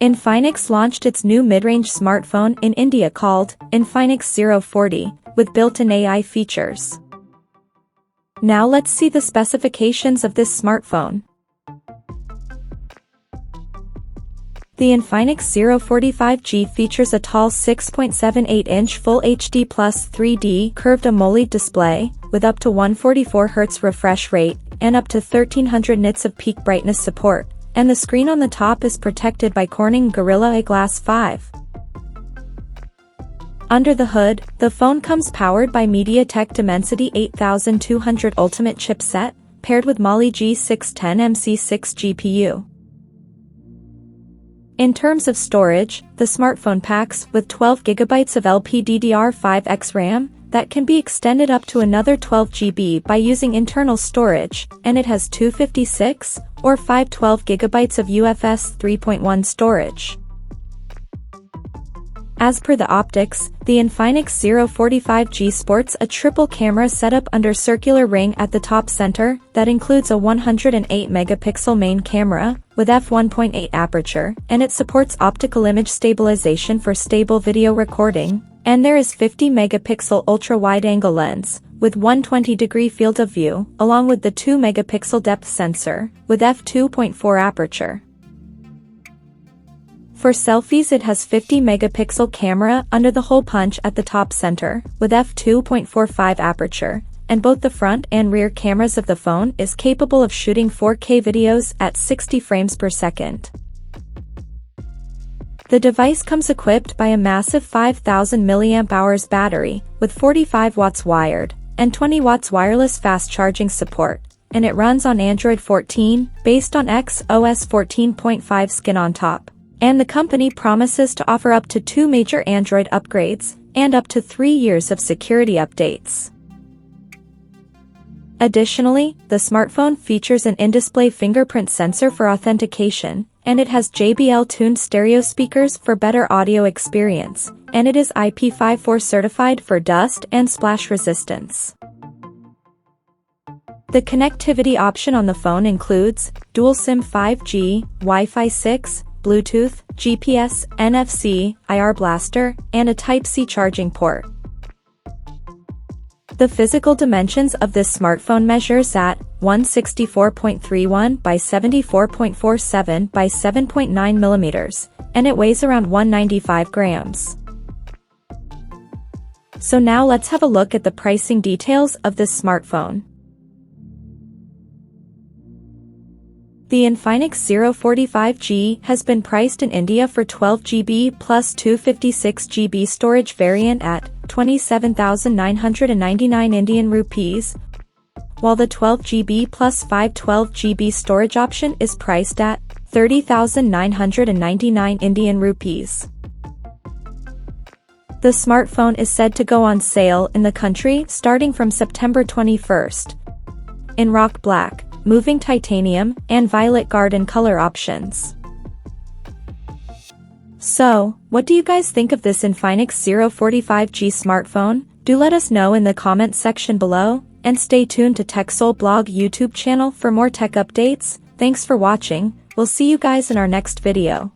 Infinix launched its new mid-range smartphone in India called Infinix Zero 40, with built-in AI features. Now let's see the specifications of this smartphone. The Infinix Zero 45G features a tall 6.78-inch Full HD Plus 3D curved AMOLED display, with up to 144 Hz refresh rate, and up to 1300 nits of peak brightness support, and the screen on the top is protected by Corning Gorilla Glass 5. Under the hood, the phone comes powered by MediaTek Dimensity 8200 Ultimate chipset, paired with Mali G610 MC6 GPU. In terms of storage, the smartphone packs with 12GB of LPDDR5X RAM that can be extended up to another 12GB by using internal storage, and it has 256 or 512GB of UFS 3.1 storage. As per the optics, the Infinix Zero 45G sports a triple camera setup under circular ring at the top center that includes a 108-megapixel main camera with f1.8 aperture, and it supports optical image stabilization for stable video recording, and there is 50-megapixel ultra-wide-angle lens with 120-degree field of view, along with the 2-megapixel depth sensor with f2.4 aperture. For selfies, it has 50-megapixel camera under the hole punch at the top center, with f2.45 aperture, and both the front and rear cameras of the phone is capable of shooting 4K videos at 60 frames per second. The device comes equipped by a massive 5000 mAh battery, with 45 watts wired, and 20 watts wireless fast charging support, and it runs on Android 14, based on XOS 14.5 skin on top. And the company promises to offer up to 2 major Android upgrades, and up to 3 years of security updates. Additionally, the smartphone features an in-display fingerprint sensor for authentication, and it has JBL-tuned stereo speakers for better audio experience, and it is IP54 certified for dust and splash resistance. The connectivity option on the phone includes dual SIM 5G, Wi-Fi 6, Bluetooth, GPS, NFC, IR blaster, and a Type-C charging port. The physical dimensions of this smartphone measures at 164.31 by 74.47 by 7.9 millimeters, and it weighs around 195 grams. So now let's have a look at the pricing details of this smartphone. The Infinix Zero 45G has been priced in India for 12GB plus 256GB storage variant at 27,999 Indian rupees, while the 12GB plus 512GB storage option is priced at 30,999 Indian rupees. The smartphone is said to go on sale in the country starting from September 21st. In rock black, moving titanium, and violet garden color options. So, what do you guys think of this Infinix Zero 45G smartphone? Do let us know in the comments section below, and stay tuned to TechSole Blog YouTube channel for more tech updates. Thanks for watching, we'll see you guys in our next video.